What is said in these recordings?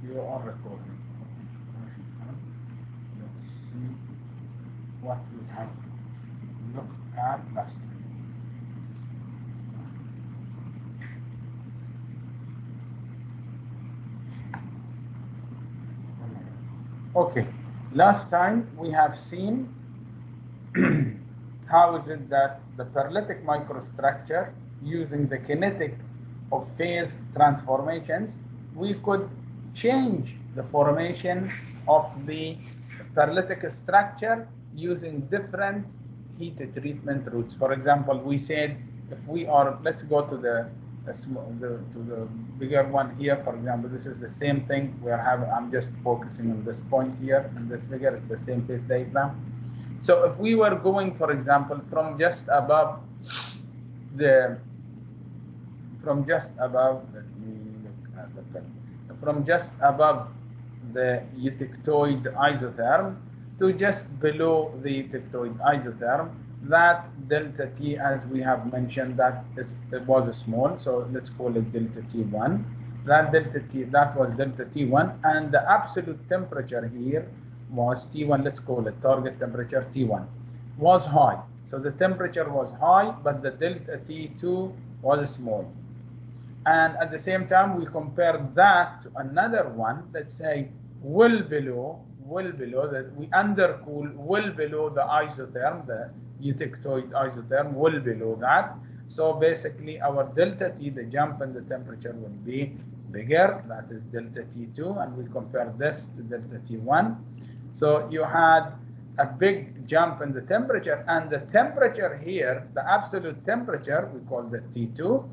You are recording. Let's see what we have looked at last time. Okay, last time we have seen how is it that the paralytic microstructure, using the kinetic of phase transformations, we could change the formation of the paralytic structure using different heat treatment routes. For example, we said if we are, let's go to the bigger one here. For example, this is the same thing we are having. I'm just focusing on this point here, and this figure is the same phase diagram. So if we were going, for example, from just above, let me look at the pen, from just above the eutectoid isotherm to just below the eutectoid isotherm, that delta T, as we have mentioned, it was small, so let's call it delta T1. That was delta T1, and the absolute temperature here was T1, let's call it target temperature T1, was high. So the temperature was high, but the delta T2 was small. And at the same time, we compare that to another one, let's say well below that we undercool well below the isotherm, the eutectoid isotherm, well below that. So basically our delta T, the jump in the temperature, will be bigger, that is delta T2, and we compare this to delta T1. So you had a big jump in the temperature, and the temperature here, the absolute temperature, we call the T2,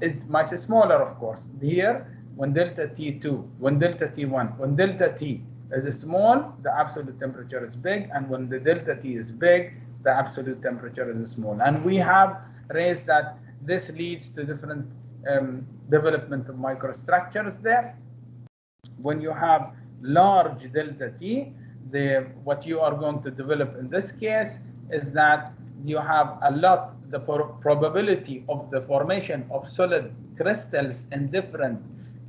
is much smaller, of course. Here, when delta T2, when delta T1, when delta T is small, the absolute temperature is big, and when the delta T is big, the absolute temperature is small. And we have raised that this leads to different development of microstructures there. When you have large delta T, what you are going to develop in this case is that you have the probability of the formation of solid crystals in different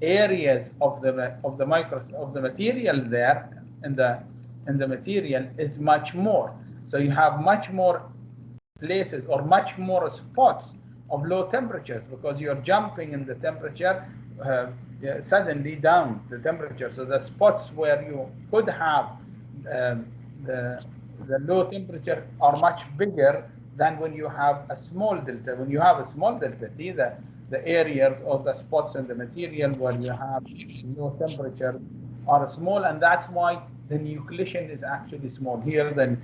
areas of the material there in the material is much more. So you have much more places or much more spots of low temperatures, because you're jumping in the temperature suddenly down the temperature. So the spots where you could have the low temperature are much bigger than when you have a small delta. When you have a small delta T, the areas or the spots in the material where you have low temperature are small, and that's why the nucleation is actually small. Here, then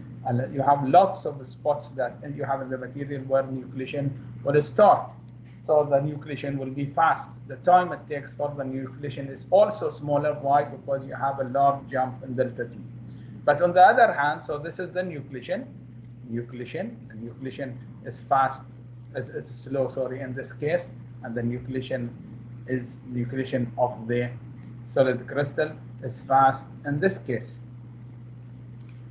you have lots of spots that you have in the material where nucleation will start. So the nucleation will be fast. The time it takes for the nucleation is also smaller. Why? Because you have a large jump in delta T. But on the other hand, so this is the nucleation. Nucleation is fast, is slow, sorry, in this case, and the nucleation of the solid crystal is fast in this case.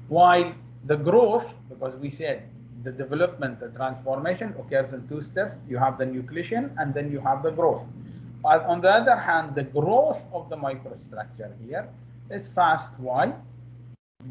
While the growth, because we said the development, the transformation occurs in two steps. You have the nucleation and then you have the growth. But on the other hand, the growth of the microstructure here is fast. Why?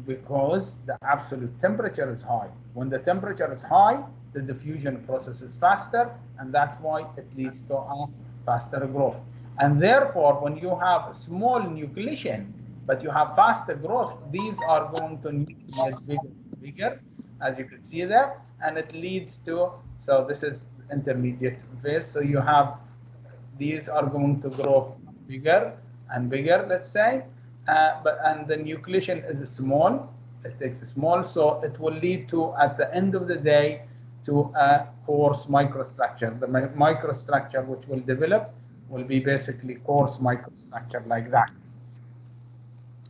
Because the absolute temperature is high. When the temperature is high, the diffusion process is faster, and that's why it leads to a faster growth. And therefore, when you have a small nucleation, but you have faster growth, these are going to nucleate bigger, as you can see there, and it leads to, so this is intermediate phase, so you have, these are going to grow bigger and bigger, let's say, and the nucleation is small, it takes small, so it will lead to, at the end of the day, to a coarse microstructure. The microstructure which will develop will be basically coarse microstructure like that,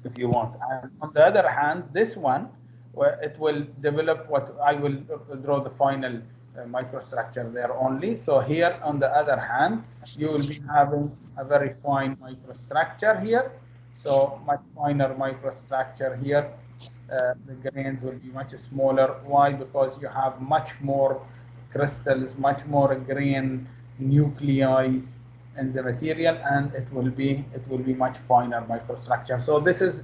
if you want. And on the other hand, this one, where it will develop what I will draw the final microstructure there only. So here, on the other hand, you will be having a very fine microstructure here. So much finer microstructure here. The grains will be much smaller. Why? Because you have much more crystals, much more grain nuclei in the material, and it will be much finer microstructure. So this is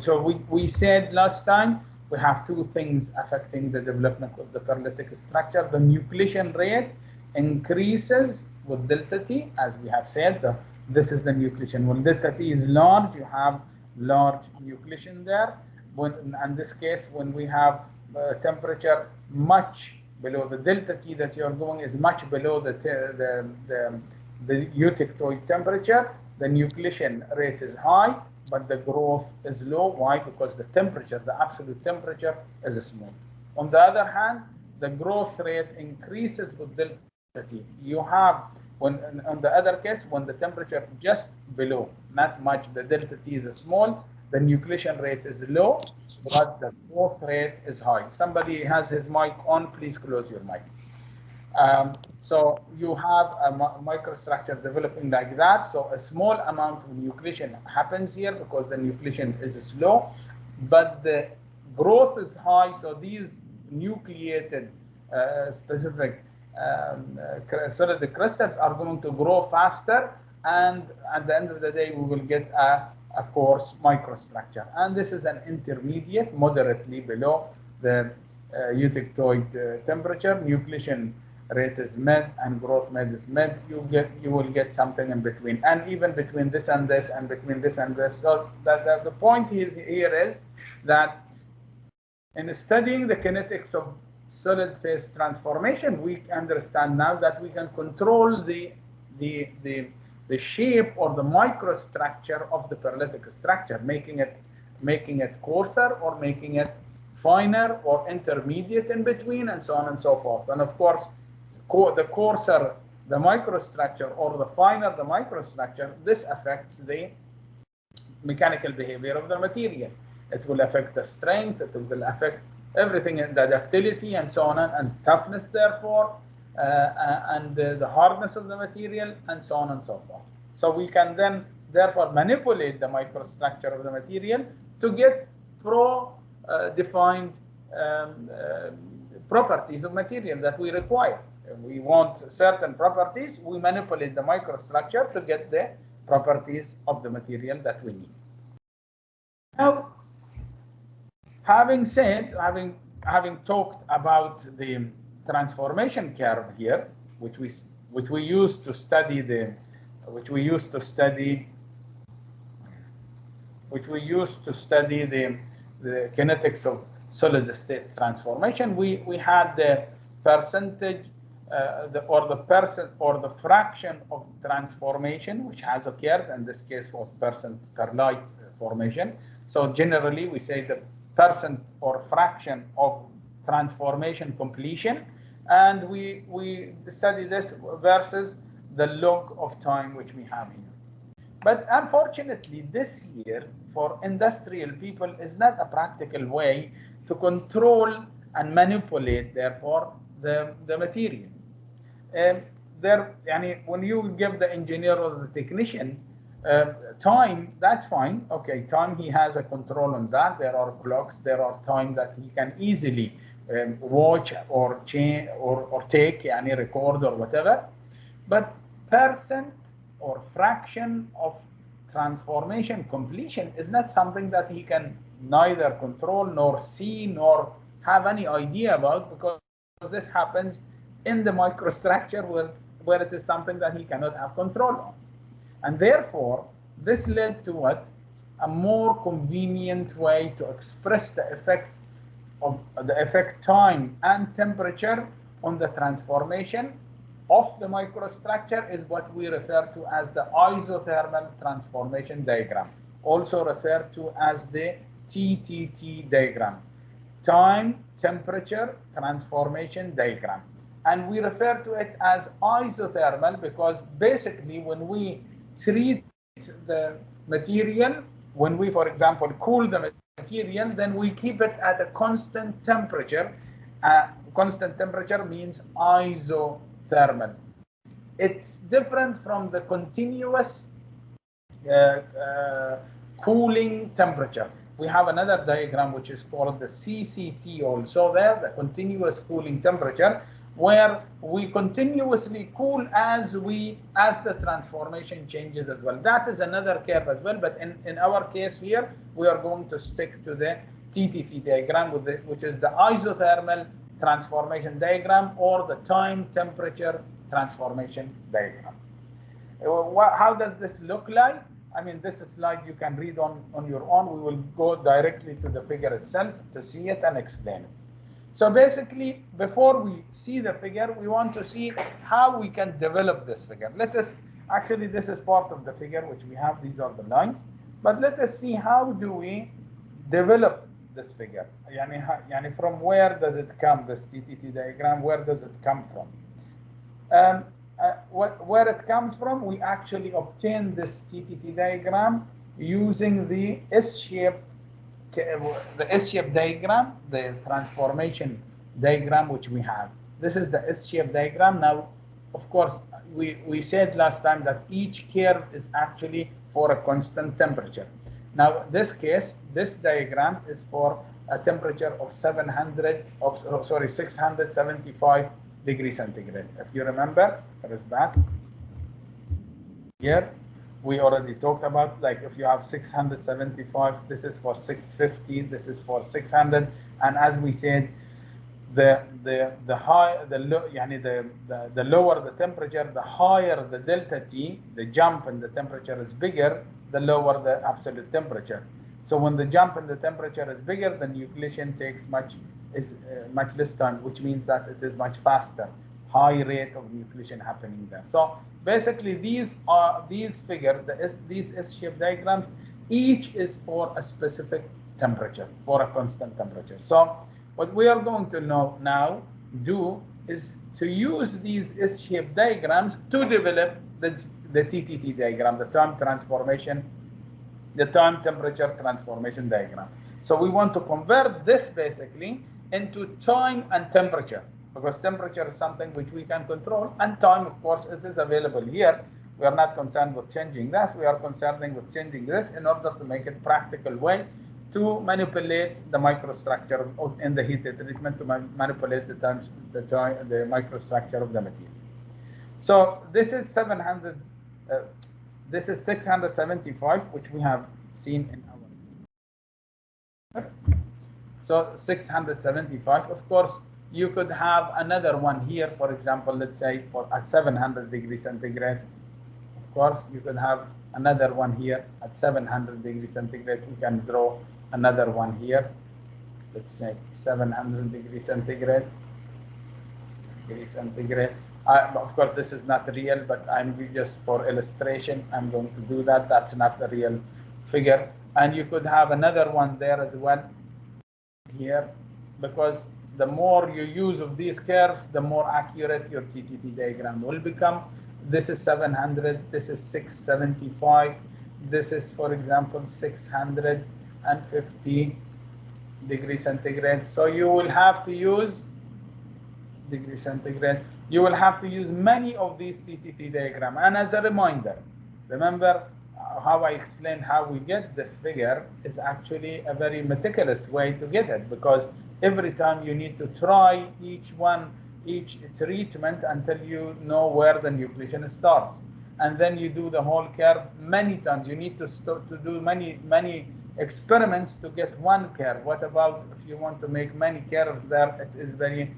so we said last time we have two things affecting the development of the pearlitic structure. The nucleation rate increases with delta T, as we have said. This is the nucleation. When delta T is large, you have large nucleation there. In this case, when we have temperature much below the delta T that you are going is much below the eutectoid temperature, the nucleation rate is high, but the growth is low. Why? Because the temperature, the absolute temperature, is small. On the other hand, the growth rate increases with delta T. You have, when on the other case, when the temperature just below, not much, the delta T is small, the nucleation rate is low, but the growth rate is high. Somebody has his mic on, please close your mic. So you have a microstructure developing like that. So a small amount of nucleation happens here because the nucleation is slow, but the growth is high. So these nucleated specific solid crystals are going to grow faster, and at the end of the day, we will get a coarse microstructure. And this is an intermediate, moderately below the eutectoid temperature. Nucleation rate is mid and growth mid is mid. You will get something in between, and even between this and this, and between this and this. So the point here is that in studying the kinetics of solid phase transformation, we understand now that we can control the shape or the microstructure of the pearlitic structure, making it coarser or making it finer or intermediate in between, and so on and so forth. And of course, the coarser the microstructure or the finer the microstructure, this affects the mechanical behavior of the material. It will affect the strength, it will affect everything in the ductility and so on, and toughness therefore, and the hardness of the material, and so on and so forth. So we can then therefore manipulate the microstructure of the material to get defined properties of material that we require. If we want certain properties, we manipulate the microstructure to get the properties of the material that we need. Now, having talked about the transformation curve here, which we used to study the kinetics of solid state transformation, we had the percentage the fraction of transformation which has occurred. In this case was percent per light formation. So generally we say the percent or fraction of transformation completion, and we study this versus the log of time which we have here. But unfortunately this year for industrial people is not a practical way to control and manipulate therefore the material. When you give the engineer or the technician time, that's fine. Okay, time, he has a control on that. There are clocks, there are time that he can easily watch or change or take any record or whatever. But percent or fraction of transformation completion is not something that he can neither control nor see nor have any idea about, because this happens in the microstructure where it is something that he cannot have control on. And therefore, this led to what? A more convenient way to express the effect time and temperature on the transformation of the microstructure is what we refer to as the isothermal transformation diagram, also referred to as the TTT diagram, time temperature transformation diagram. And we refer to it as isothermal because basically when we treat the material, when we, for example, cool the material, then we keep it at a constant temperature. Constant temperature means isothermal. It's different from the continuous cooling temperature. We have another diagram which is called the CCT also there, the continuous cooling temperature, where we continuously cool as the transformation changes as well. That is another curve as well, but in our case here, we are going to stick to the TTT diagram, which is the isothermal transformation diagram, or the time temperature transformation diagram. How does this look like? I mean, this slide you can read on your own. We will go directly to the figure itself to see it and explain it. So basically, before we see the figure, we want to see how we can develop this figure. Let us, actually this is part of the figure which we have, these are the lines, but let us see how do we develop this figure. Yani from where does it come, this TTT diagram, where does it come from? Where it comes from, we actually obtain this TTT diagram using the S-shaped diagram, the transformation diagram which we have. This is the S-shaped diagram. Now, of course, we said last time that each curve is actually for a constant temperature. Now, this case, this diagram is for a temperature of 675 degrees centigrade. If you remember, there is that. Here, we already talked about, like if you have 675, this is for 650, this is for 600, and as we said, the lower the temperature, the higher the delta T, the jump in the temperature is bigger, the lower the absolute temperature. So when the jump in the temperature is bigger, the nucleation takes much less time, which means that it is much faster, high rate of nucleation happening there. So basically, these figures, these S-shaped diagrams, each is for a specific temperature, for a constant temperature. So what we are going to do is to use these S-shaped diagrams to develop the TTT diagram, the time temperature transformation diagram. So we want to convert this basically into time and temperature, because temperature is something which we can control, and time, of course, is available here. We are not concerned with changing that. We are concerned with changing this in order to make it practical way to manipulate the microstructure in the heat treatment, to manipulate the microstructure of the material. So this is 675, which we have seen in our. So 675, of course, you could have another one here, for example, let's say at 700 degrees centigrade. Of course, you could have another one here at 700 degrees centigrade. We can draw another one here. Let's say 700 degrees centigrade. Of course, this is not real, but I'm just for illustration, I'm going to do that. That's not the real figure. And you could have another one there as well here, because the more you use of these curves, the more accurate your TTT diagram will become. This is 700, this is 675, this is, for example, 650 degrees centigrade. So you will have to use degrees centigrade. You will have to use many of these TTT diagram. And as a reminder, remember how I explained how we get this figure is actually a very meticulous way to get it, because every time you need to try each treatment until you know where the nucleation starts, and then you do the whole curve many times. You need to do many experiments to get one curve. What about if you want to make many curves there? It is very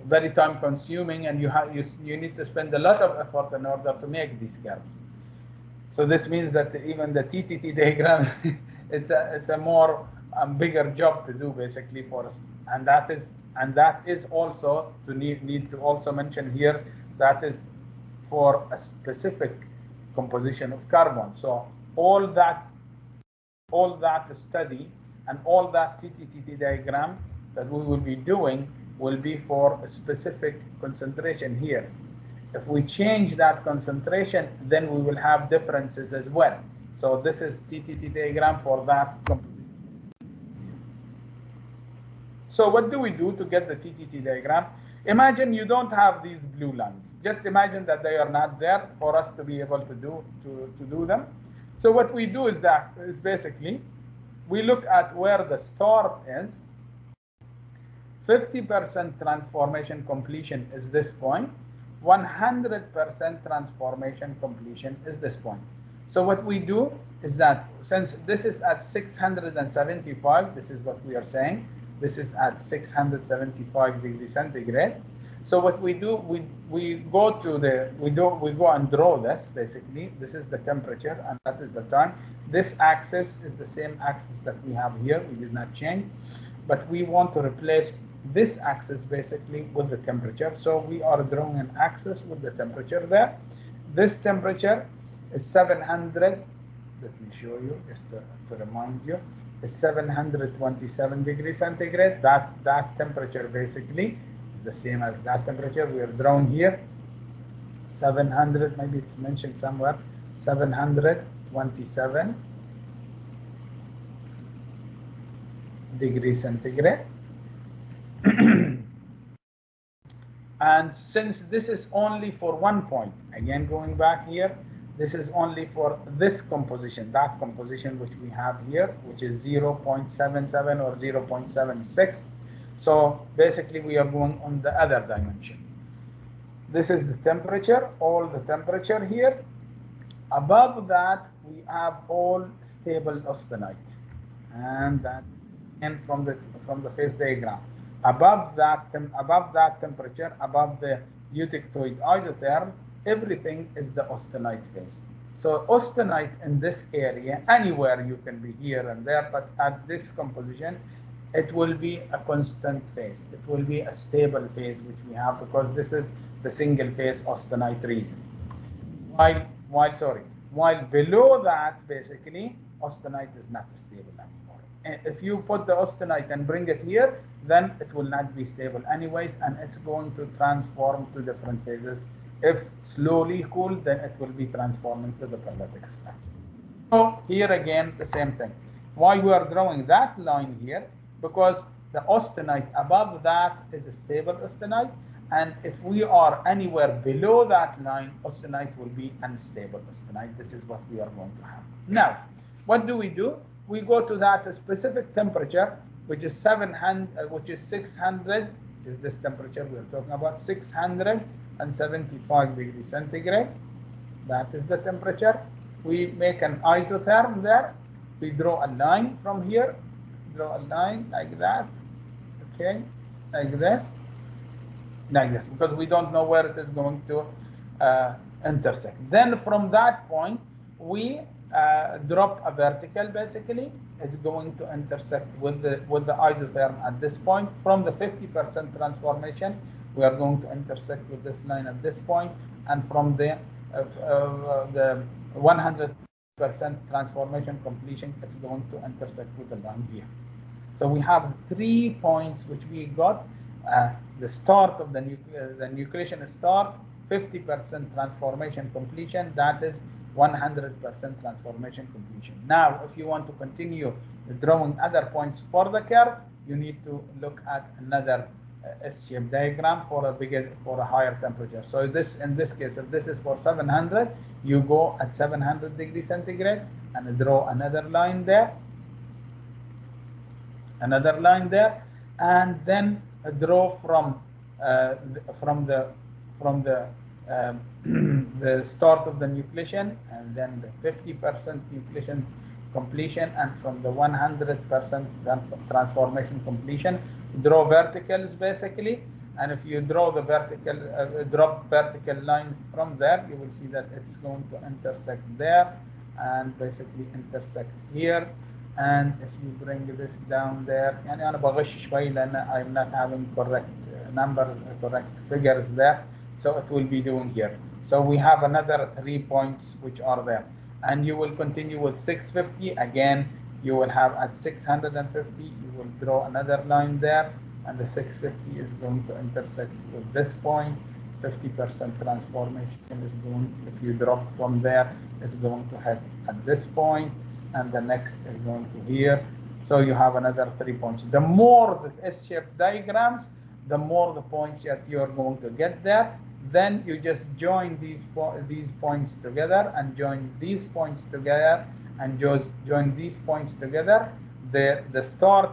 very time consuming, and you need to spend a lot of effort in order to make these curves. So this means that even the TTT diagram, it's a more bigger job to do basically for us, and that is also to need to also mention here that is for a specific composition of carbon. So all that study and all that TTT diagram that we will be doing will be for a specific concentration here. If we change that concentration, then we will have differences as well. So this is TTT diagram for that composition. So what do we do to get the TTT diagram? Imagine you don't have these blue lines. Just imagine that they are not there for us to be able to do them. So what we do is basically we look at where the start is 50% transformation completion is this point, 100% transformation completion is this point. So what we do is that since this is at 675, this is what we are saying, this is at 675 degrees centigrade. So what we do, we go and draw this. Basically, this is the temperature and that is the time. This axis is the same axis that we have here. We did not change, but we want to replace this axis basically with the temperature. So we are drawing an axis with the temperature there. This temperature is 700. Let me show you just to remind you. It's 727 degrees centigrade. That temperature basically is the same as that temperature we are drawing here. 700, maybe it's mentioned somewhere. 727 degrees centigrade. And since this is only for one point, again going back here, this is only for this composition, that composition which we have here, which is 0.77 or 0.76. So basically we are going on the other dimension. This is the temperature, all the temperature here. Above that we have all stable austenite, and that and from the phase diagram. Above that temperature, above the eutectoid isotherm, everything is the austenite phase. So austenite in this area, anywhere you can be here and there, but at this composition, it will be a constant phase. It will be a stable phase which we have, because this is the single phase austenite region. While below that, basically, austenite is not stable anymore. If you put the austenite and bring it here, then it will not be stable anyways, and it's going to transform to different phases. If slowly cooled, then it will be transforming to the perlitic structure. So here again, the same thing. Why we are drawing that line here? Because the austenite above that is a stable austenite, and if we are anywhere below that line, austenite will be unstable austenite. This is what we are going to have. Now, what do? We go to that specific temperature, which is 600, which is this temperature we are talking about, 675 degrees centigrade. That is the temperature. We make an isotherm there. We draw a line from here. Draw a line like that. Okay, like this, because we don't know where it is going to intersect. Then from that point, we drop a vertical. Basically, it's going to intersect with the isotherm at this point. From the 50% transformation, we are going to intersect with this line at this point, and from the 100% transformation completion, it's going to intersect with the line here. So we have 3 points which we got. The start of the nucleation start, 50% transformation completion, that is 100% transformation completion. Now, if you want to continue drawing other points for the curve, you need to look at another S-shaped diagram for a higher temperature. So in this case, if this is for 700, you go at 700 degrees centigrade and draw another line there, and then draw from the start of the nucleation, and then the 50% nucleation completion, and from the 100% transformation completion, draw verticals basically. And if you draw the drop vertical lines from there, you will see that it's going to intersect there and basically intersect here. And if you bring this down there, and I'm not having correct numbers, correct figures there, so it will be doing here. So we have another 3 points which are there, and you will continue with 650. Again, you will have at 650, you will draw another line there, and the 650 is going to intersect with this point. 50% transformation is going, if you drop from there, it's going to head at this point, and the next is going to here. So you have another 3 points. The more the S-shaped diagrams, the more the points that you are going to get there. Then you just join these points together, and join these points together, and join these points together. The start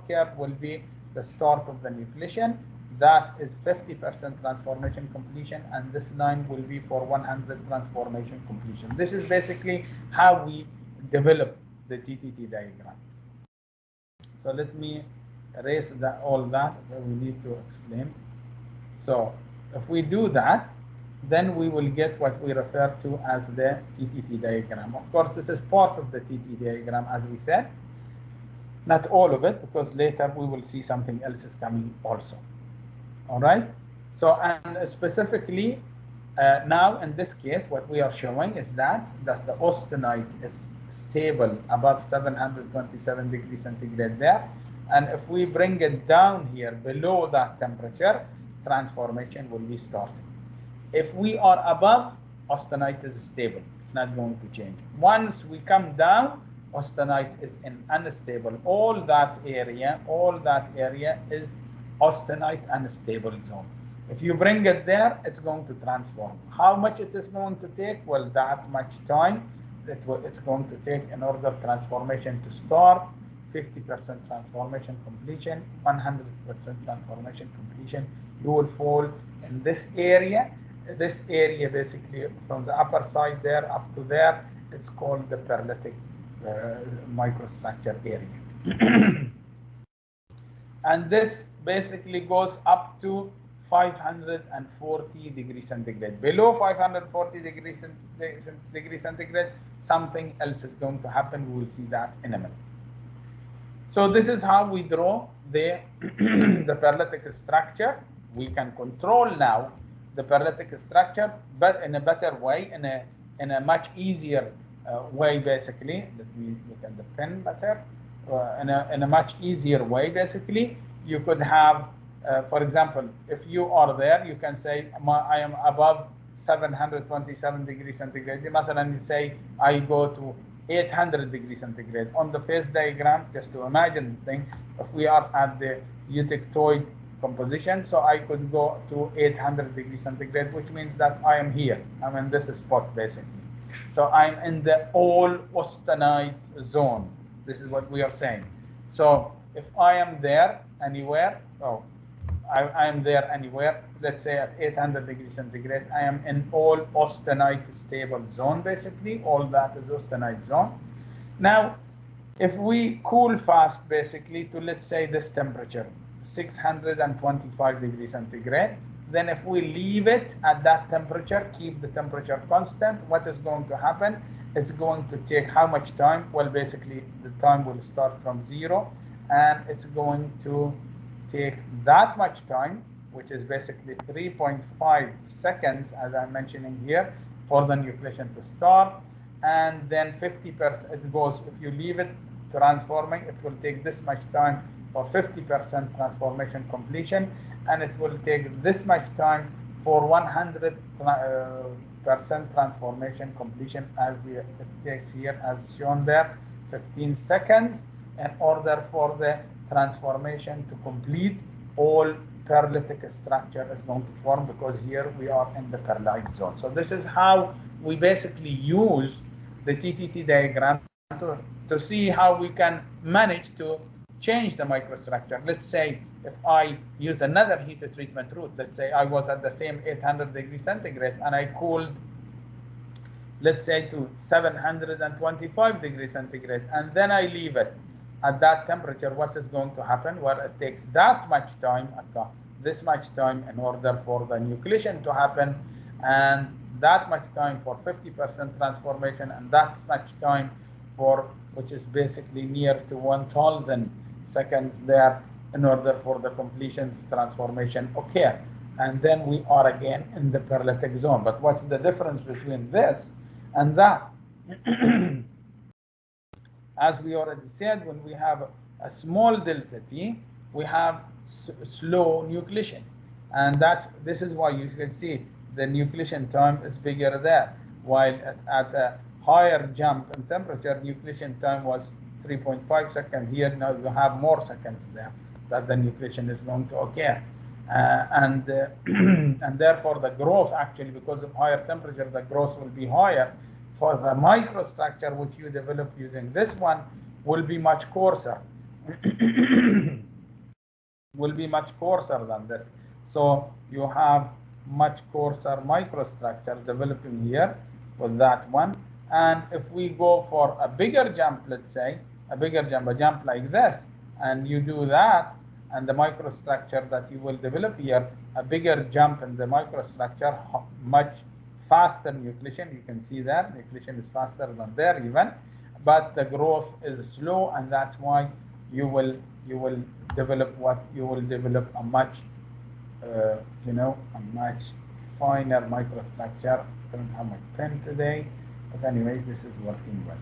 curve will be the start of the nucleation. That is 50% transformation completion, and this line will be for 100 transformation completion. This is basically how we develop the TTT diagram. So let me erase all that we need to explain. So if we do that, then we will get what we refer to as the TTT diagram. Of course, this is part of the TTT diagram, as we said. Not all of it, because later we will see something else is coming also. All right? So, and specifically, now in this case, what we are showing is that the austenite is stable above 727 degrees centigrade there. And if we bring it down here below that temperature, transformation will be starting. If we are above, austenite is stable. It's not going to change. Once we come down, austenite is in unstable. All that area is austenite unstable zone. If you bring it there, it's going to transform. How much it is going to take? Well, that much time it's going to take in order transformation to start. 50% transformation completion, 100% transformation completion. You will fall in this area. This area basically from the upper side there up to there, it's called the perlitic microstructure area. And this basically goes up to 540 degrees centigrade. Below 540 degrees centigrade, something else is going to happen. We will see that in a minute. So this is how we draw the perlitic structure. We can control now the perlitic structure, but in a better way, in a much easier way, basically. Let me look at the pen better. In a much easier way, basically, you could have, for example, if you are there, you can say, I am above 727 degrees centigrade. And you say, I go to 800 degrees centigrade. On the phase diagram, just to imagine the thing, if we are at the eutectoid composition, so I could go to 800 degrees centigrade, which means that I am here. I'm in this spot, basically. So I'm in the all austenite zone. This is what we are saying. So if I am there anywhere, I am there anywhere, let's say at 800 degrees centigrade, I am in all austenite stable zone, basically. All that is austenite zone. Now, if we cool fast, basically, to let's say this temperature, 625 degrees centigrade, then if we leave it at that temperature, keep the temperature constant, what is going to happen? It's going to take how much time? Well, basically, the time will start from 0, and it's going to take that much time, which is basically 3.5 seconds, as I'm mentioning here, for the nucleation to start. And then 50%, it goes, if you leave it transforming, it will take this much time for 50% transformation completion, and it will take this much time for 100% transformation completion, as it takes here, as shown there, 15 seconds, in order for the transformation to complete. All perlitic structure is going to form, because here we are in the perlite zone. So this is how we basically use the TTT diagram to see how we can manage to change the microstructure. Let's say if I use another heat treatment route, let's say I was at the same 800 degrees centigrade and I cooled, let's say, to 725 degrees centigrade, and then I leave it at that temperature, what is going to happen? Well, it takes that much time, this much time, in order for the nucleation to happen, and that much time for 50% transformation, and that much time for, which is basically near to 1000 seconds there, in order for the completion transformation occur. And then we are again in the perlitic zone. But what's the difference between this and that? As we already said, when we have a small delta T, we have slow nucleation. And this is why you can see the nucleation time is bigger there. While at a higher jump in temperature, nucleation time was 3.5 seconds. Here now you have more seconds there that the nucleation is going to occur. And therefore the growth, actually, because of higher temperature, the growth will be higher. For the microstructure which you develop using this one will be much coarser. will be much coarser than this. So you have much coarser microstructure developing here with that one. And if we go for a bigger jump, let's say, a jump like this, and you do that, and the microstructure that you will develop here, a bigger jump in the microstructure, much faster nucleation. You can see that nucleation is faster than there even, but the growth is slow, and that's why you will develop a much a much finer microstructure. I don't have my pen today, but anyways, this is working well.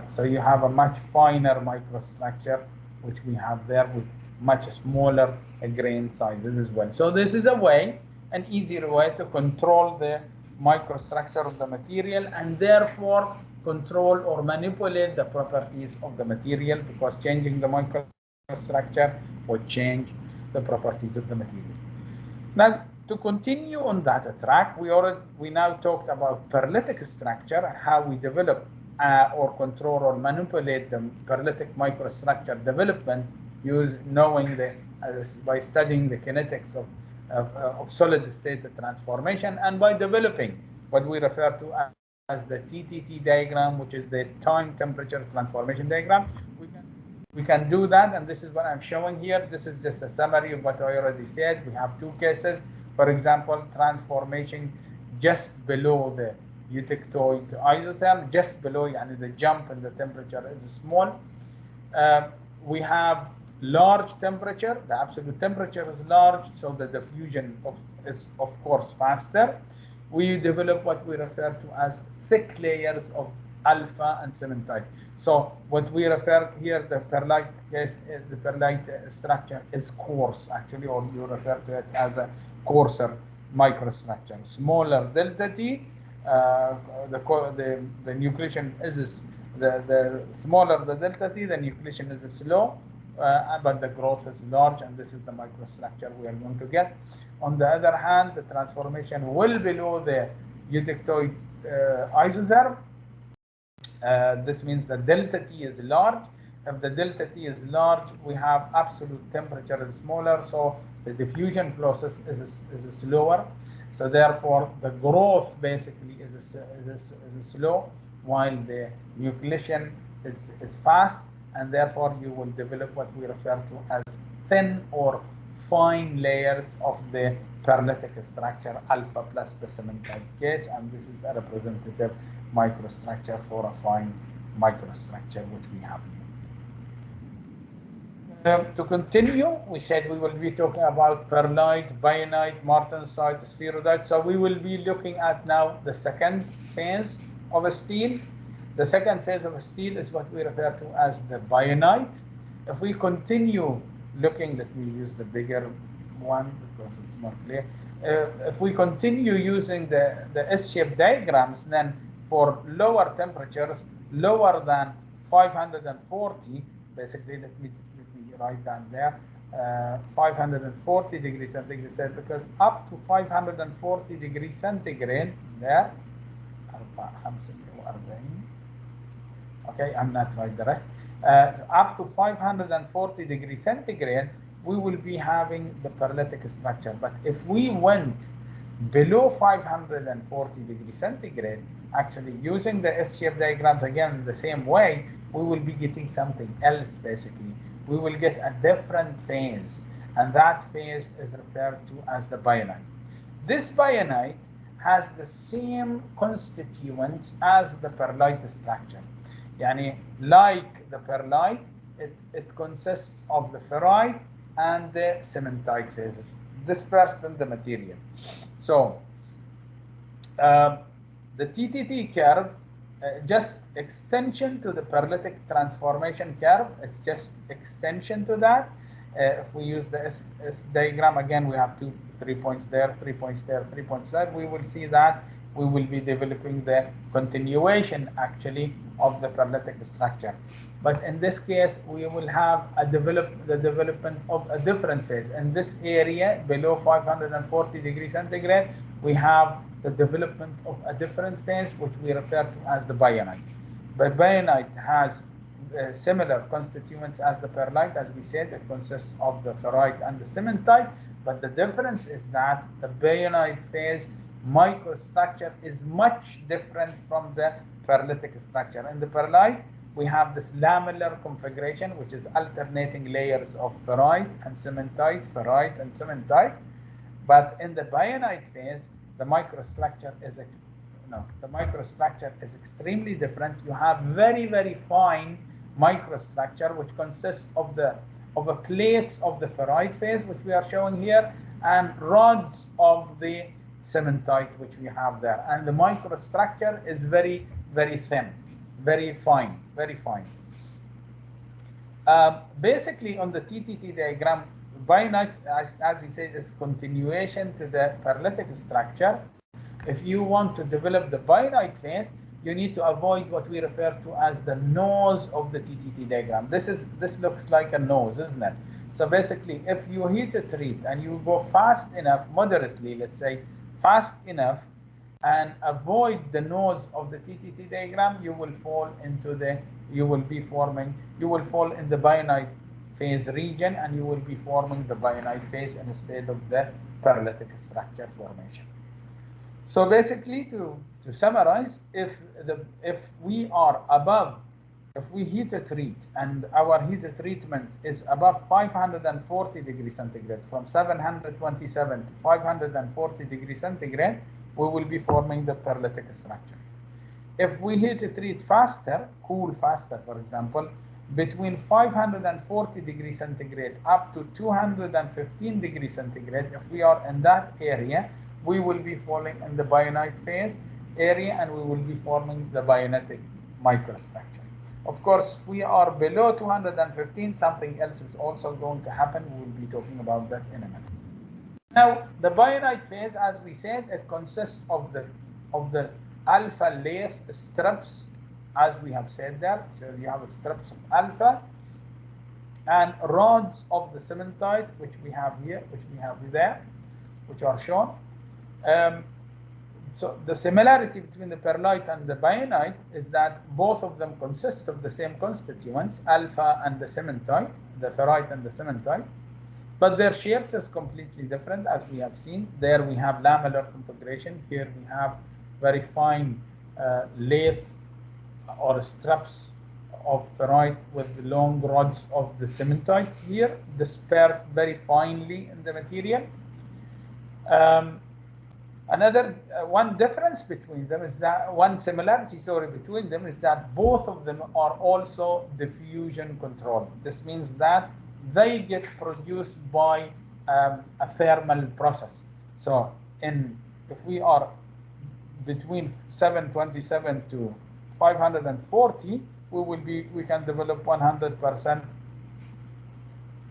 So you have a much finer microstructure, which we have there with much smaller grain sizes as well. So this is a way, an easier way to control the microstructure of the material, and therefore control or manipulate the properties of the material, because changing the microstructure would change the properties of the material. Now, to continue on that track, we now talked about perlitic structure, how we develop or control or manipulate the perlitic microstructure development, by studying the kinetics of solid state transformation, and by developing what we refer to as the TTT diagram, which is the time temperature transformation diagram. We can do that, and this is what I'm showing here. This is just a summary of what I already said. We have two cases. For example, transformation just below the eutectoid isotherm, just below, the jump in the temperature is small. We have large temperature, the absolute temperature is large, so the diffusion is of course faster. We develop what we refer to as thick layers of alpha and cementite. So what we refer here, the perlite case, the perlite structure is coarse actually, or you refer to it as a coarser microstructure. Smaller delta T, the nucleation is the smaller the delta T, the nucleation is slow, but the growth is large, and this is the microstructure we are going to get. On the other hand, the transformation well below the eutectoid isotherm. This means the delta T is large. If the delta T is large, we have absolute temperature is smaller, so the diffusion process is slower. So therefore, the growth basically is slow, while the nucleation is fast, and therefore you will develop what we refer to as thin or fine layers of the perlitic structure, alpha plus the cementite case, and this is a representative microstructure for a fine microstructure which we have here. To continue, we said we will be talking about perlite, bayanite, martensite, spheroidite. So we will be looking at now the second phase of a steel. The second phase of a steel is what we refer to as the bayanite. If we continue looking, let me use the bigger one because it's more clear. If we continue using the S-shaped diagrams, then for lower temperatures, lower than 540, basically, let me write down there, 540 degrees centigrade, because up to 540 degrees centigrade, there, okay, I'm not right the rest, up to 540 degrees centigrade, we will be having the perlitic structure. But if we went below 540 degrees centigrade, actually using the S-shaped diagrams again the same way, we will be getting something else basically. We will get a different phase, and that phase is referred to as the bayanite. This bayanite has the same constituents as the perlite structure. Like the perlite, it consists of the ferrite and the cementite phases dispersed in the material. So the TTT curve, just extension to the perlitic transformation curve, is just extension to that. If we use the S diagram again, we have 3 points there, 3 points there, 3 points there. We will see that we will be developing the continuation actually of the perlitic structure. But in this case, we will have the development of a different phase. In this area below 540 degrees centigrade, we have the development of a different phase, which we refer to as the bayanite. But bayanite has similar constituents as the perlite. As we said, it consists of the ferrite and the cementite, but the difference is that the bayanite phase microstructure is much different from the perlitic structure. In the perlite, we have this lamellar configuration, which is alternating layers of ferrite and cementite, ferrite and cementite. But in the bayanite phase, the microstructure is extremely different. You have very, very fine microstructure, which consists of the plates of the ferrite phase, which we are showing here, and rods of the cementite, which we have there. And the microstructure is very, very thin, very fine, very fine. Basically, on the TTT diagram, bayanite, as we say, is continuation to the perlitic structure. If you want to develop the bayanite phase, you need to avoid what we refer to as the nose of the TTT diagram. This looks like a nose, isn't it? So basically, if you heat a treat and you go fast enough, moderately, let's say, fast enough, and avoid the nose of the TTT diagram, you will fall in the bayanite phase region, and you will be forming the bayanite phase instead of the perlitic structure formation. So basically, to summarize, if we heat a treat and our heat treatment is above 540 degrees centigrade, from 727 to 540 degrees centigrade, we will be forming the perlitic structure. If we heat a treat faster, cool faster, for example, between 540 degrees centigrade up to 215 degrees centigrade, if we are in that area, we will be falling in the bayanite phase area, and we will be forming the bayonetic microstructure. Of course, if we are below 215, something else is also going to happen. We will be talking about that in a minute. Now, the bayanite phase, as we said, it consists of the alpha lathe strips, as we have said there. So you have strips of alpha and rods of the cementite, which we have here, which we have there, which are shown. So the similarity between the perlite and the bayanite is that both of them consist of the same constituents, alpha and the cementite, the ferrite and the cementite, but their shapes is completely different, as we have seen. There we have lamellar configuration. Here we have very fine lathe or strips of ferrite with long rods of the cementite here, dispersed very finely in the material. Another one difference between them is that one similarity, between them is that both of them are also diffusion controlled. This means that they get produced by a thermal process. So if we are between 727 to 540, we can develop 100%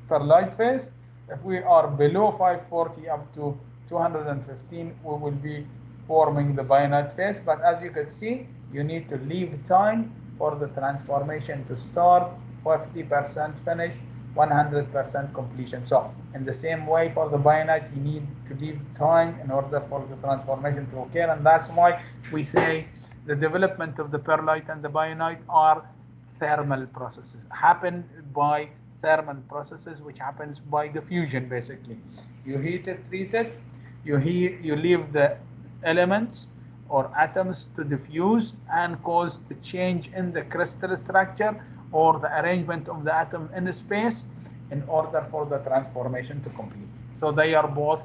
perlite phase. If we are below 540 up to 215, we will be forming the bayanite phase. But as you can see, you need to leave time for the transformation to start, 50% finish, 100% completion. So in the same way for the bayanite, you need to leave time in order for the transformation to occur, and that's why we say the development of the perlite and the bayanite are thermal processes, happen by thermal processes, which happens by diffusion. Basically, you heat it, treat it, you leave the elements or atoms to diffuse and cause the change in the crystal structure or the arrangement of the atom in space in order for the transformation to complete. So they are both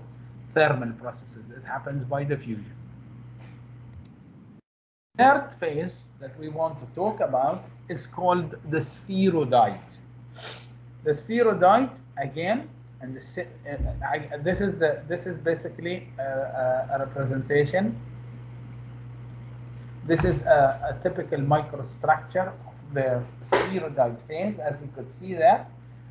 thermal processes. It happens by diffusion. Third phase that we want to talk about is called the spheroidite. The spheroidite, again, and this is basically a representation. This is a typical microstructure of the spheroidite phase. As you could see there,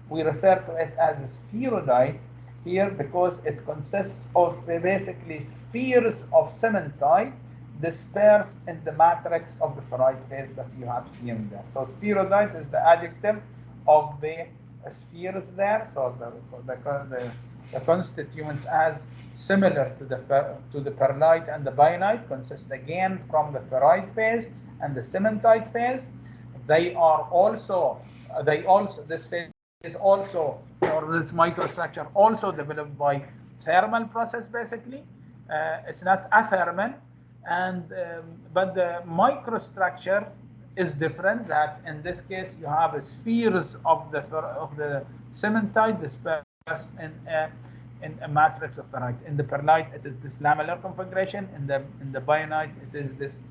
we refer to it as a spheroidite here because it consists of basically spheres of cementite dispersed in the matrix of the ferrite phase that you have seen there. So spheroidite is the adjective of the spheres there. So the constituents as similar to the perlite and the bayanite consist again from the ferrite phase and the cementite phase. they also this phase is also, or this microstructure also developed by thermal process basically. It's not athermal, and but the microstructure is different. That in this case you have spheres of the cementite dispersed in a matrix of ferrite. In the perlite it is this lamellar configuration. In the bayanite it is this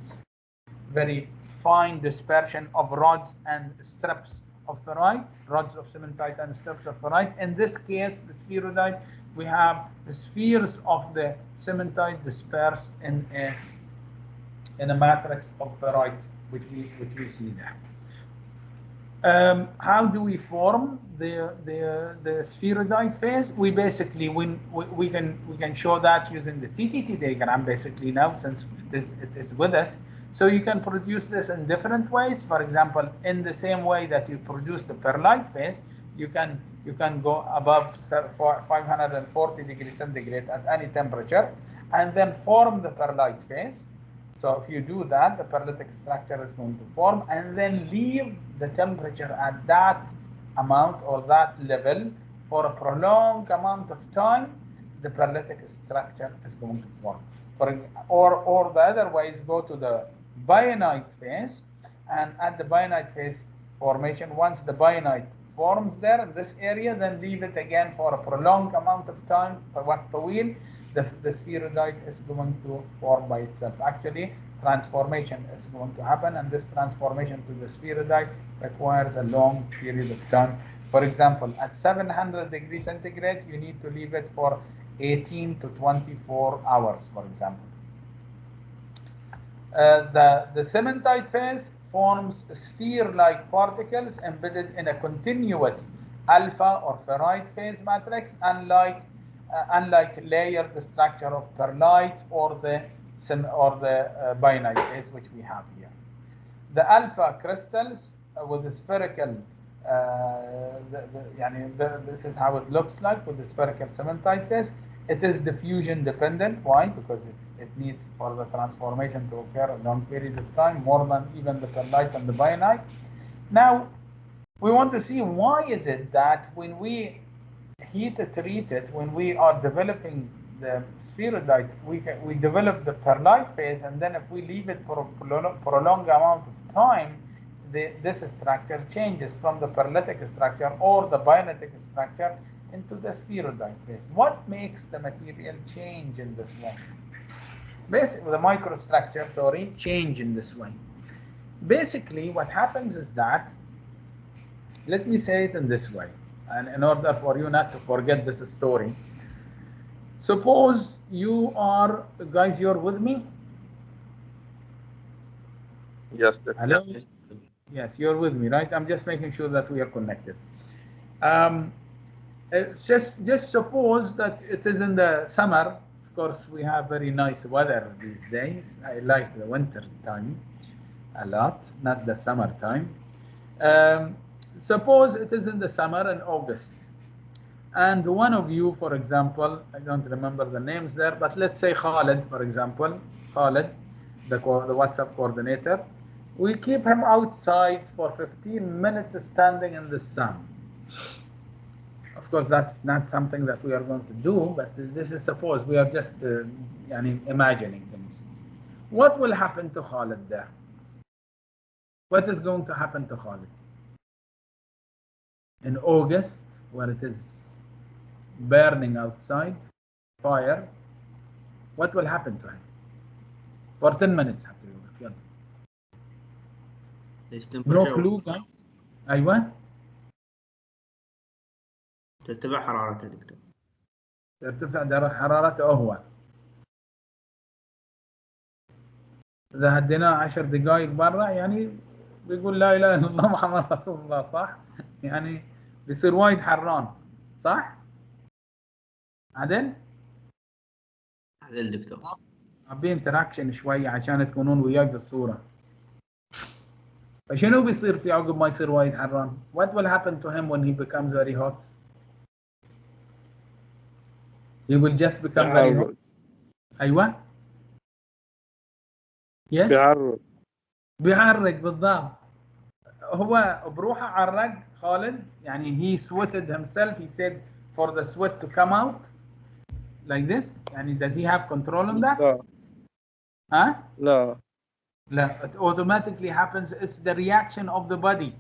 very fine dispersion of rods and strips of ferrite, rods of cementite and strips of ferrite. In this case, the spheroidite, we have the spheres of the cementite dispersed in a matrix of ferrite, which we see there. How do we form the spheroidite phase? We basically we can show that using the TTT diagram basically now, since it is with us. So you can produce this in different ways. For example, in the same way that you produce the perlite phase, you can go above 540 degrees centigrade at any temperature, and then form the perlite phase. So if you do that, the perlitic structure is going to form, and then leave the temperature at that amount or that level for a prolonged amount of time. The perlitic structure is going to form. Or the other way is go to the bayanite phase, and at the bayanite phase formation, once the bayanite forms there in this area, then leave it again for a prolonged amount of time. The spheroidite is going to form by itself. Actually, transformation is going to happen, and this transformation to the spheroidite requires a long period of time. For example, at 700 degrees centigrade, you need to leave it for 18 to 24 hours, for example. The cementite phase forms sphere-like particles embedded in a continuous alpha or ferrite phase matrix, unlike layered structure of perlite or the bayanite phase, which we have here. The alpha crystals with the spherical, this is how it looks like with the spherical cementite phase. It is diffusion dependent. Why? Because it needs for the transformation to occur a long period of time, more than even the perlite and the bayanite. Now, we want to see why is it that when we heat treat it, when we are developing the spheroidite, we develop the perlite phase, and then if we leave it for a prolonged amount of time, this structure changes from the perlitic structure or the bayanite structure into the spheroidite phase. What makes the material change in this way? Basically, the microstructure, change in this way. Basically, what happens is that, let me say it in this way, and in order for you not to forget this story. Suppose you are, guys, you're with me? Yes, sir. Hello? Yes, you're with me, right? I'm just making sure that we are connected. Just suppose that it is in the summer. Of course, we have very nice weather these days. I like the winter time a lot, not the summer time. Suppose it is in the summer in August, and one of you, for example, I don't remember the names there, but let's say Khalid, for example, Khalid, the WhatsApp coordinator, we keep him outside for 15 minutes standing in the sun. Of course, that's not something that we are going to do, but this is suppose. We are just imagining things. What will happen to Khalid there? What is going to happen to Khalid? In August, where it is burning outside, fire, what will happen to him? For 10 minutes after you work. No clue, guys. أيوة. ترتفع حرارته دكتور. ترتفع حرارته هو. إذا هديناه 10 دقائق برا يعني بيقول لا إله إلا الله محمد رسول الله، صح؟ يعني بيصير وايد حران، صح؟ عدل دكتور. أبي انتراكشن شوي عشان تكونون وياي بالصورة. فشنو بيصير في عقب ما يصير وايد حران؟ What will happen to him when he becomes very hot? He will just become very hot. أيوة. Yes. بيعرق بالضبط. هو بروحه عرق خالد يعني he sweated himself, he said for the sweat to come out like this يعني does he have control on that؟ لا ها؟ لا لا, it automatically happens. It's the reaction of the body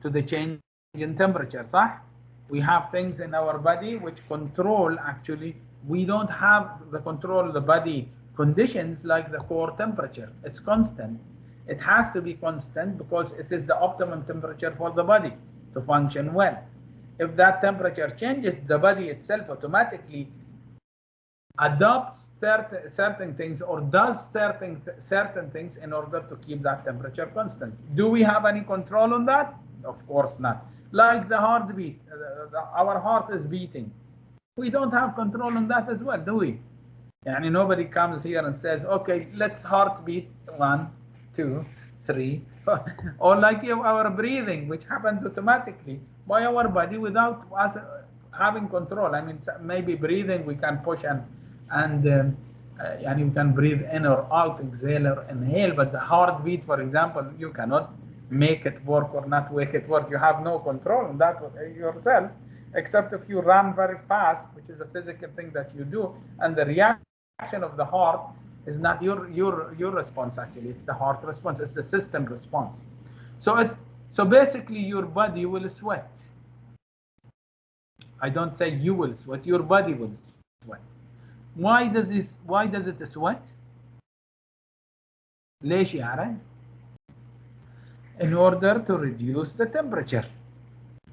to the change in temperature, صح? We have things in our body which control, actually, we don't have the control of the body conditions like the core temperature. It's constant. It has to be constant because it is the optimum temperature for the body to function well. If that temperature changes, the body itself automatically adopts certain things or does certain things in order to keep that temperature constant. Do we have any control on that? Of course not. Like the heartbeat, our heart is beating. We don't have control on that as well, do we? Yani nobody comes here and says, okay, let's heartbeat 1, 2, 3, or like our breathing, which happens automatically by our body without us having control. I mean, maybe breathing we can push and we can breathe in or out, exhale or inhale, but the heartbeat, for example, you cannot make it work or not make it work. You have no control on that yourself, except if you run very fast, which is a physical thing that you do, and the reaction of the heart is not your response. Actually, it's the heart response. It's the system response. So basically, your body will sweat. I don't say you will sweat. Your body will sweat. Why does it sweat? ليش يا عرب؟ In order to reduce the temperature.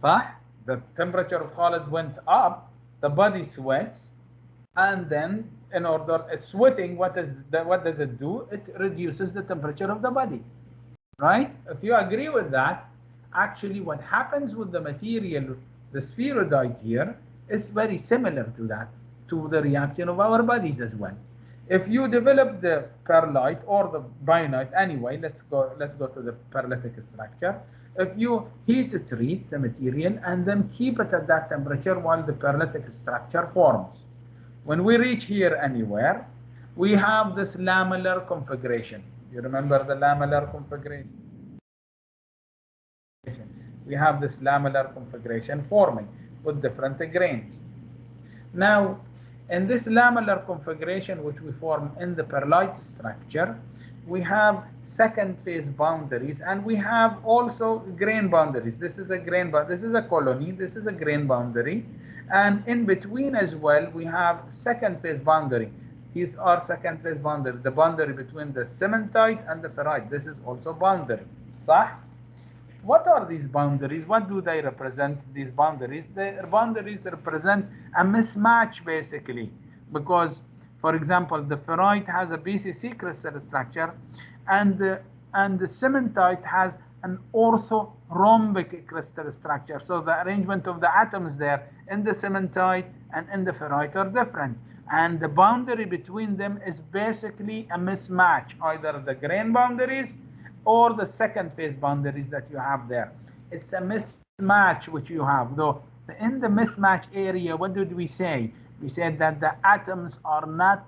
صح? The temperature of Khalid went up, the body sweats, and then in order it's sweating, what does it do? It reduces the temperature of the body. Right? If you agree with that, actually what happens with the material, the spheroid here, is very similar to that, to the reaction of our bodies as well. If you develop the perlite or the bainite, anyway, let's go to the perlitic structure. If you heat treat the material and then keep it at that temperature while the perlitic structure forms. When we reach here anywhere, we have this lamellar configuration. You remember the lamellar configuration? We have this lamellar configuration forming with different grains. Now, in this lamellar configuration which we form in the perlite structure, we have second phase boundaries and we have also grain boundaries. This is a grain boundary, this is a colony, this is a grain boundary, and in between as well we have second phase boundary. These are second phase boundary, the boundary between the cementite and the ferrite. This is also boundary. صح? What are these boundaries? What do they represent, these boundaries? The boundaries represent a mismatch, basically, because, for example, the ferrite has a BCC crystal structure, and the cementite has an orthorhombic crystal structure. So the arrangement of the atoms there in the cementite and in the ferrite are different. And the boundary between them is basically a mismatch, either the grain boundaries or the second phase boundaries that you have there. It's a mismatch which you have, though in the mismatch area, what did we say? We said that the atoms are not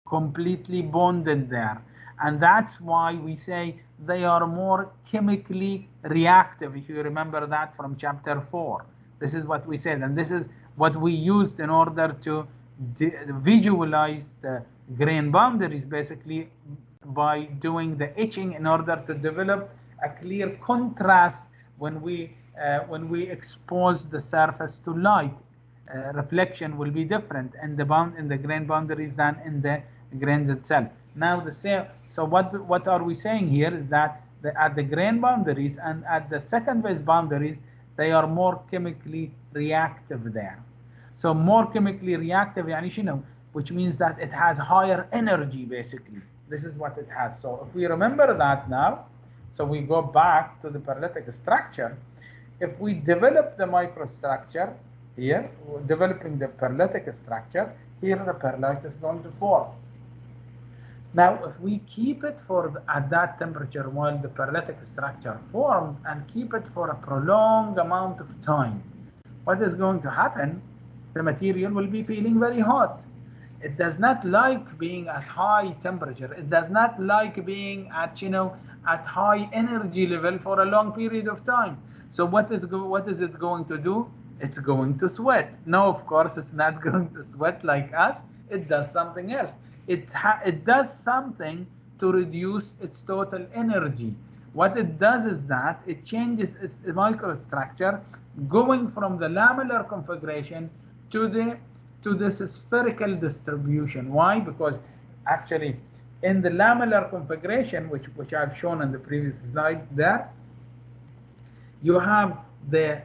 completely bonded there, and that's why we say they are more chemically reactive, if you remember that from chapter 4. This is what we said, and this is what we used in order to visualize the grain boundaries, basically by doing the etching in order to develop a clear contrast when we expose the surface to light. Reflection will be different in the grain boundaries than in the grains itself. Now the same. So what are we saying here is that at the grain boundaries and at the second phase boundaries, they are more chemically reactive there. So more chemically reactive, يعني شنو? Which means that it has higher energy, basically. This is what it has. So if we remember that now, so we go back to the perlitic structure. If we develop the microstructure here, developing the perlitic structure, here the perlite is going to form. Now, if we keep it at that temperature while the perlitic structure formed and keep it for a prolonged amount of time, what is going to happen? The material will be feeling very hot. It does not like being at high temperature. It does not like being at at high energy level for a long period of time. So what is it going to do? It's going to sweat. No, of course, it's not going to sweat like us. It does something else. It does something to reduce its total energy. What it does is that it changes its microstructure, going from the lamellar configuration to this spherical distribution. Why? Because actually in the lamellar configuration, which I've shown on the previous slide there, you have the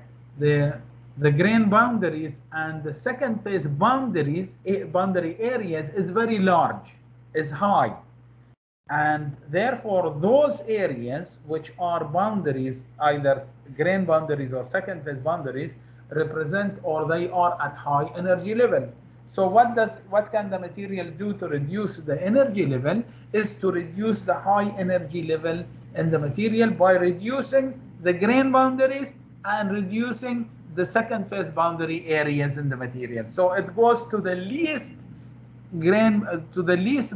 grain boundaries, and the second phase boundary areas is very large, is high, and therefore those areas which are boundaries, either grain boundaries or second phase boundaries, represent, or they are at high energy level. So what can the material do to reduce the energy level? Is to reduce the high energy level in the material by reducing the grain boundaries and reducing the second phase boundary areas in the material. So it goes to the least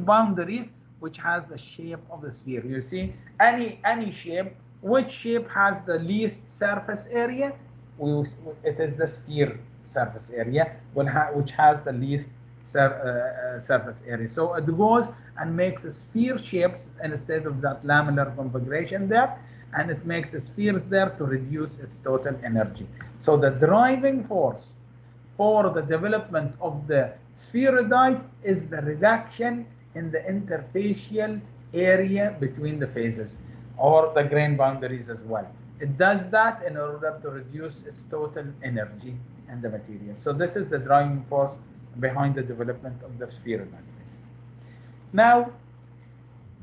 boundaries, which has the shape of the sphere. You see, any shape, which shape has the least surface area? It is the sphere surface area, which has the least surface area. So it goes and makes sphere shapes instead of that lamellar configuration there, and it makes spheres there to reduce its total energy. So the driving force for the development of the spheroidite is the reduction in the interfacial area between the phases, or the grain boundaries as well. It does that in order to reduce its total energy in the material. So this is the driving force behind the development of the spheroidite phase. Now,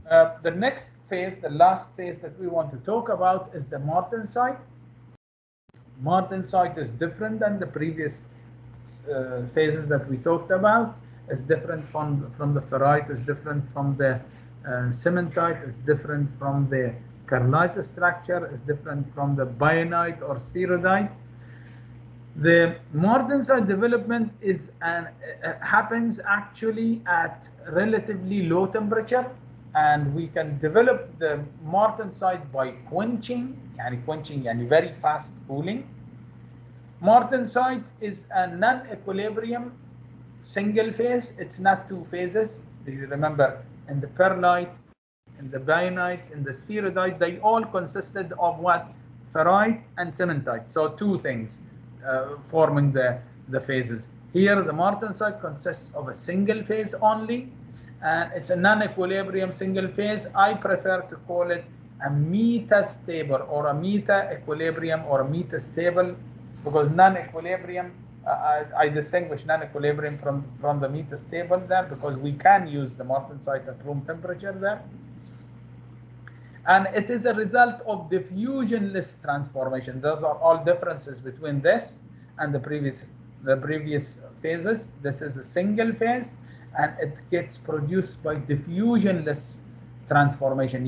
the next phase, the last phase that we want to talk about, is the martensite. Martensite is different than the previous phases that we talked about. It's different from the ferrite, it's different from the cementite, it's different from the perlite structure, it's different from the bainite or spheroidite. The martensite development happens actually at relatively low temperature, and we can develop the martensite by quenching, very fast cooling. Martensite is a non-equilibrium single phase. It's not two phases. Do you remember, in the perlite, in the bainite, in the spheroidite, they all consisted of what? Ferrite and cementite. So two things forming the phases. Here the martensite consists of a single phase only, and it's a non-equilibrium single phase. I prefer to call it a metastable, or a meta-equilibrium, or a metastable, because non-equilibrium, I distinguish non-equilibrium from the metastable there, because we can use the martensite at room temperature there. And it is a result of diffusionless transformation. Those are all differences between this and the previous phases. This is a single phase, and it gets produced by diffusionless transformation.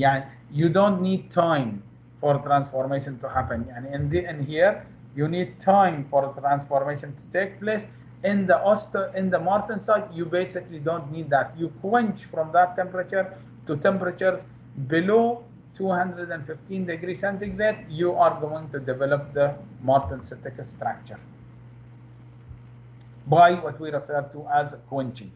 You don't need time for transformation to happen. And in here, you need time for transformation to take place. In the martensite, you basically don't need that. You quench from that temperature to temperatures below 215 degrees centigrade, you are going to develop the martensitic structure by what we refer to as quenching.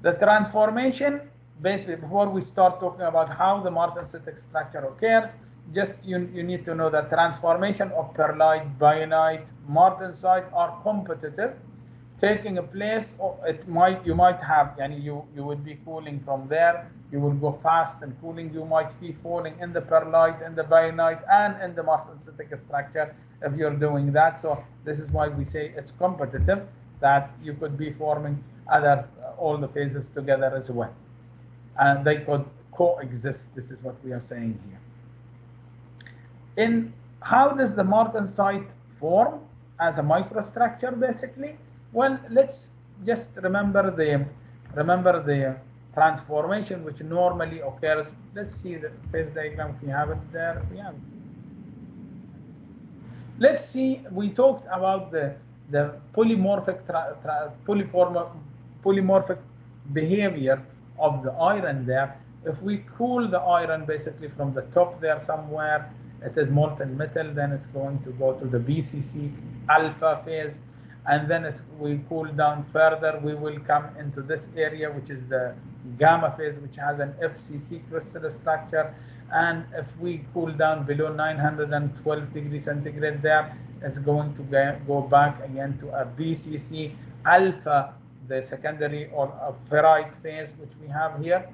The transformation, basically, before we start talking about how the martensitic structure occurs, just you need to know that transformation of perlite, bainite, martensite are competitive, taking a place. You might have, you would be cooling from there. You will go fast and cooling. You might be falling in the perlite, in the bainite, and in the martensitic structure if you're doing that. So this is why we say it's competitive, that you could be forming all the phases together as well, and they could coexist. This is what we are saying here. In how does the martensite form as a microstructure, basically? Well, let's just remember the transformation which normally occurs. Let's see the phase diagram if we have it there. We have it. Let's see, we talked about the polymorphic polymorphic behavior of the iron there. If we cool the iron basically from the top there somewhere, it is molten metal, then it's going to go to the BCC alpha phase, and then as we cool down further, we will come into this area, which is the gamma phase, which has an FCC crystal structure. And if we cool down below 912 degrees centigrade there, it's going to go back again to a BCC alpha, the secondary or a ferrite phase, which we have here.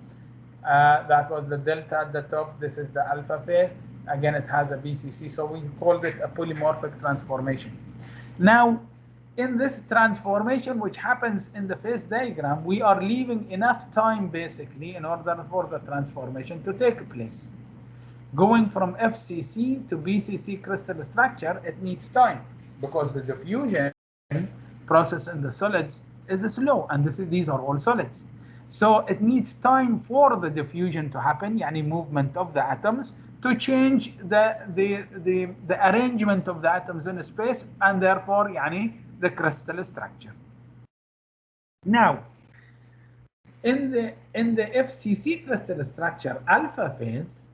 That was the delta at the top. This is the alpha phase. Again, it has a BCC, so we called it a polymorphic transformation. Now, in this transformation, which happens in the phase diagram, we are leaving enough time basically in order for the transformation to take place. Going from FCC to BCC crystal structure, it needs time because the diffusion process in the solids is slow, and these are all solids. So it needs time for the diffusion to happen, yani movement of the atoms, to change the arrangement of the atoms in space, and therefore yani the crystal structure. Now, in the FCC crystal structure alpha phase,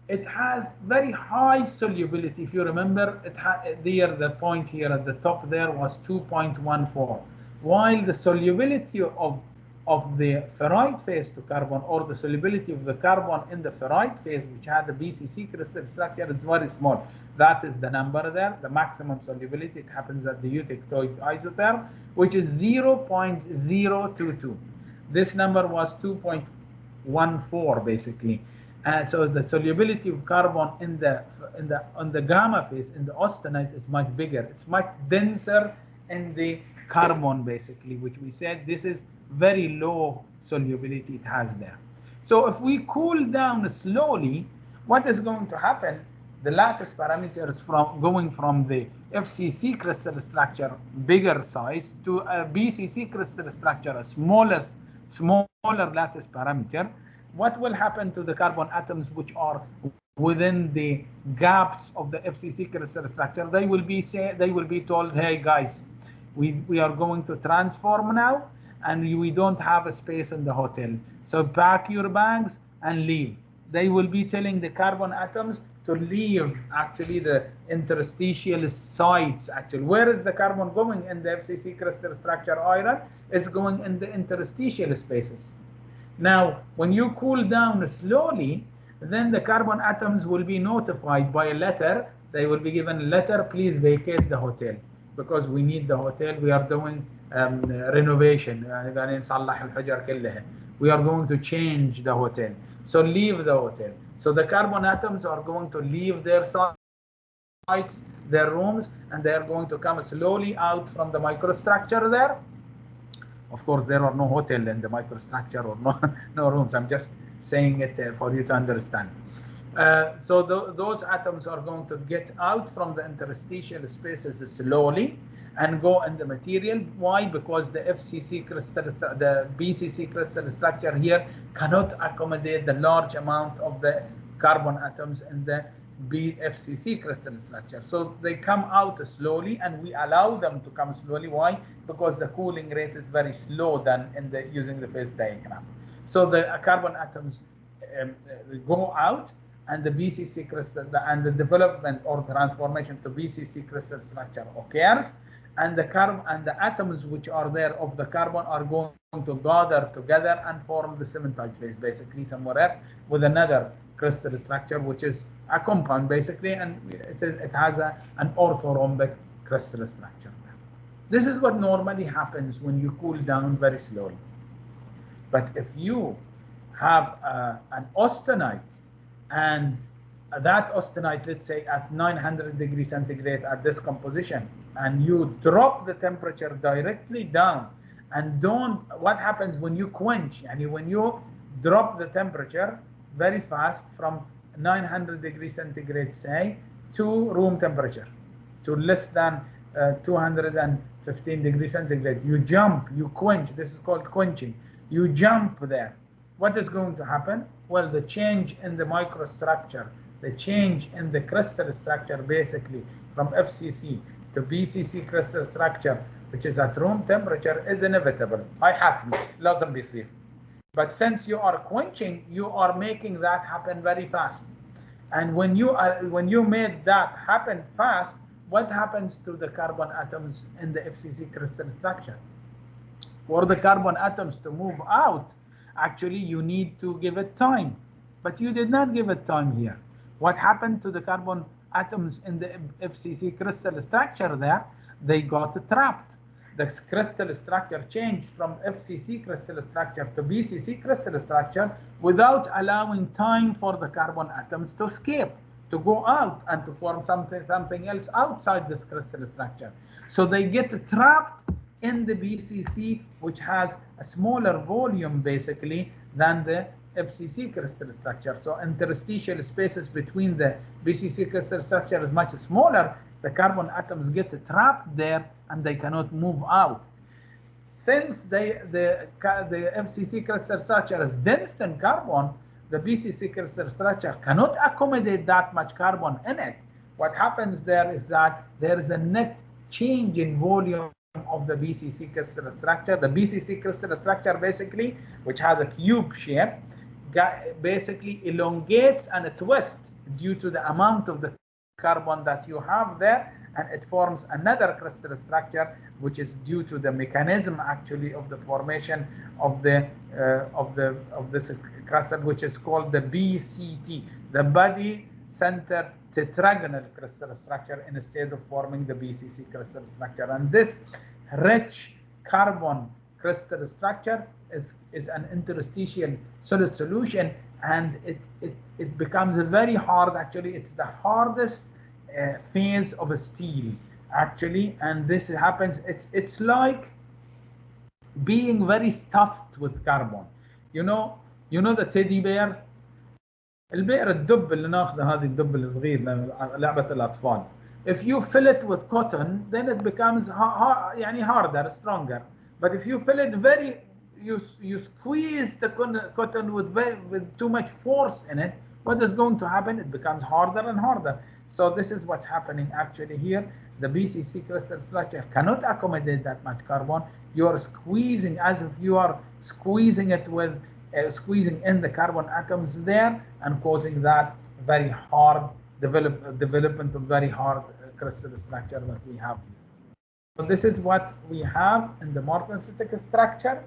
it has very high solubility. If you remember, the point here at the top there was 2.14, while the solubility of the ferrite phase to carbon, or the solubility of the carbon in the ferrite phase, which had the BCC crystal structure, is very small. That is the number there, the maximum solubility. It happens at the eutectoid isotherm, which is 0.022. This number was 2.14 basically. So the solubility of carbon on the gamma phase in the austenite is much bigger. It's much denser in the carbon basically, which we said this is very low solubility it has there. So if we cool down slowly, what is going to happen? The lattice parameters going from the FCC crystal structure, bigger size, to a BCC crystal structure, a smaller lattice parameter. What will happen to the carbon atoms which are within the gaps of the FCC crystal structure? They will be told, hey guys, we are going to transform now, and we don't have a space in the hotel, so pack your bags and leave. They will be telling the carbon atoms to leave actually the interstitial sites. Actually, where is the carbon going in the FCC crystal structure iron? It's going in the interstitial spaces. Now, when you cool down slowly, then the carbon atoms will be notified by a letter. They will be given a letter, please vacate the hotel, because we need the hotel. We are doing renovation. We are going to change the hotel. So leave the hotel. So the carbon atoms are going to leave their sites, their rooms, and they are going to come slowly out from the microstructure there. Of course, there are no hotel in the microstructure, or no rooms. I'm just saying it for you to understand. So those atoms are going to get out from the interstitial spaces slowly and go in the material. Why? Because the FCC crystal, the BCC crystal structure here cannot accommodate the large amount of the carbon atoms in the FCC crystal structure. So they come out slowly, and we allow them to come slowly. Why? Because the cooling rate is very slow than using the phase diagram. So the carbon atoms go out, and the BCC crystal and the development or transformation to BCC crystal structure occurs, and the atoms which are there of the carbon are going to gather together and form the cementide phase, basically somewhere else, with another crystal structure, which is a compound basically, and it has an orthorhombic crystal structure. This is what normally happens when you cool down very slowly. But if you have an austenite, and that austenite, let's say at 900 degrees centigrade at this composition, and you drop the temperature directly down, and what happens when you quench, and when you drop the temperature very fast from 900 degrees centigrade, say, to room temperature, to less than 215 degrees centigrade, you quench. This is called quenching. You jump there. What is going to happen? Well, the change in the microstructure, the change in the crystal structure, basically from FCC to BCC crystal structure, which is at room temperature, is inevitable. لازم بيصير. But since you are quenching, you are making that happen very fast. And when you made that happen fast, what happens to the carbon atoms in the FCC crystal structure? For the carbon atoms to move out, actually you need to give it time. But you did not give it time here. What happened to the carbon atoms in the FCC crystal structure there? They got trapped. The crystal structure changed from FCC crystal structure to BCC crystal structure without allowing time for the carbon atoms to escape, to go out and to form something else outside this crystal structure. So they get trapped in the BCC, which has a smaller volume basically than the FCC crystal structure. So interstitial spaces between the BCC crystal structure is much smaller. The carbon atoms get trapped there and they cannot move out. Since the FCC crystal structure is dense in carbon, the BCC crystal structure cannot accommodate that much carbon in it. What happens there is that there is a net change in volume of the BCC crystal structure. The BCC crystal structure basically, which has a cube shape, basically elongates and twists due to the amount of the carbon that you have there, and it forms another crystal structure, which is due to the mechanism actually of the formation of this crystal, which is called the BCT, the body center tetragonal crystal structure, instead of forming the BCC crystal structure. And this rich carbon crystal structure is an interstitial solid solution, and it becomes very hard. Actually, it's the hardest phase of a steel actually, and this happens, it's like being very stuffed with carbon. You know the teddy bear, البئر الدب اللي ناخذه، هذه الدب الصغير لعبة الأطفال. If you fill it with cotton, then it becomes يعني harder, stronger. But if you fill it you squeeze the cotton with too much force in it, what is going to happen? It becomes harder and harder. So this is what's happening actually here. The BCC crystal structure cannot accommodate that much carbon. You are squeezing as if you are squeezing it with squeezing in the carbon atoms there, and causing that very hard development of very hard crystal structure that we have. So this is what we have in the martensitic structure.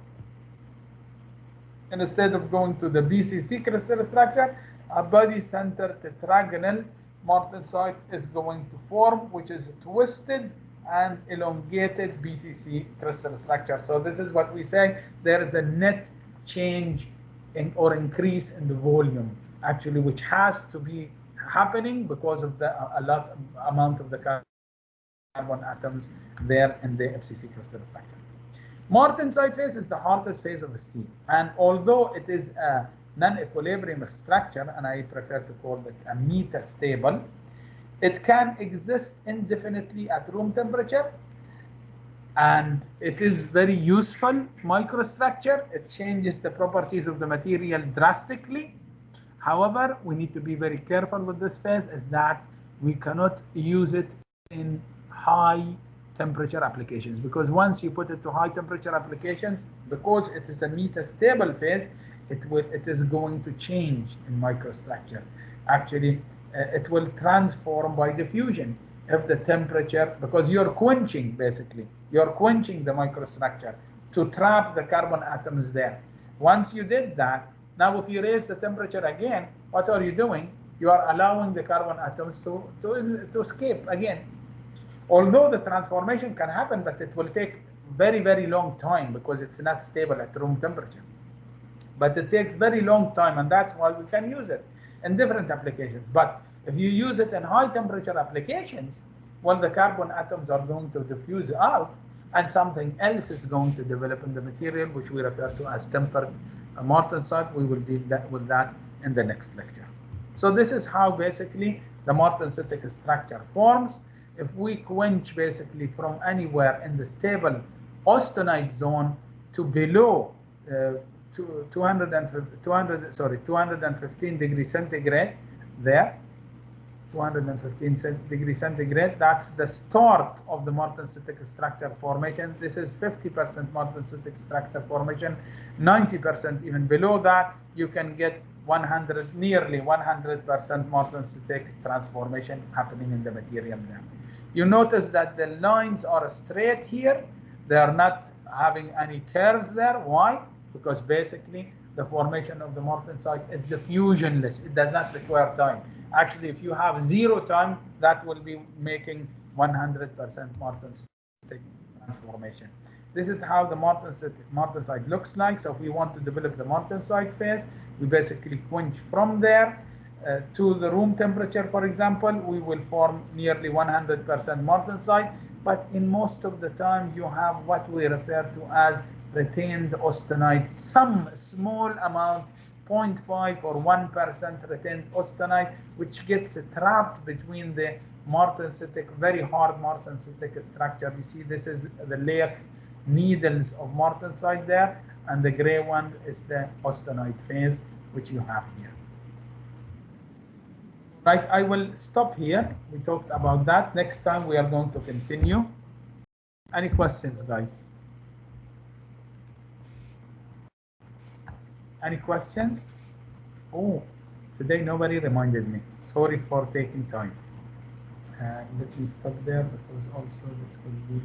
Instead of going to the BCC crystal structure, a body center tetragonal martensite is going to form, which is a twisted and elongated BCC crystal structure. So this is what we say, there is a net change or increase in the volume actually, which has to be happening because of the amount of the carbon atoms there in the FCC crystal structure. Martensite phase is the hardest phase of steel, and although it is a non-equilibrium structure, and I prefer to call it a metastable, it can exist indefinitely at room temperature, and it is very useful microstructure. It changes the properties of the material drastically. However, we need to be very careful with this phase, is that we cannot use it in high temperature applications, because once you put it to high temperature applications, because it is a metastable phase, it is going to change in microstructure. Actually, it will transform by diffusion if the temperature, because you're quenching basically, you're quenching the microstructure to trap the carbon atoms there. Once you did that, now if you raise the temperature again, what are you doing? You are allowing the carbon atoms to escape again. Although the transformation can happen, but it will take very, very long time, because it's not stable at room temperature. But it takes very long time, and that's why we can use it in different applications. But if you use it in high temperature applications, well, the carbon atoms are going to diffuse out, and something else is going to develop in the material, which we refer to as tempered martensite. We will deal with that in the next lecture. So this is how basically the martensitic structure forms. If we quench basically from anywhere in the stable austenite zone to below 215 degrees centigrade there, 215 degrees centigrade. That's the start of the martensitic structure formation. This is 50% martensitic structure formation. 90% even below that, you can get 100, nearly 100% martensitic transformation happening in the material there. You notice that the lines are straight here. They are not having any curves there. Why? Because basically the formation of the martensite is diffusionless. It does not require time. Actually, if you have 0 time, that will be making 100% martensitic transformation. This is how the martensite looks like. So if we want to develop the martensite phase, we basically quench from there to the room temperature, for example, we will form nearly 100% martensite. But in most of the time, you have what we refer to as retained austenite, some small amount, 0.5 or 1% retained austenite, which gets trapped between the martensitic, very hard martensitic structure. You see, this is the layer needles of martensite there, and the gray one is the austenite phase, which you have here. Right, I will stop here. We talked about that. Next time we are going to continue. Any questions, guys? Any questions? Oh, today nobody reminded me. Sorry for taking time. Let me stop there because also this will be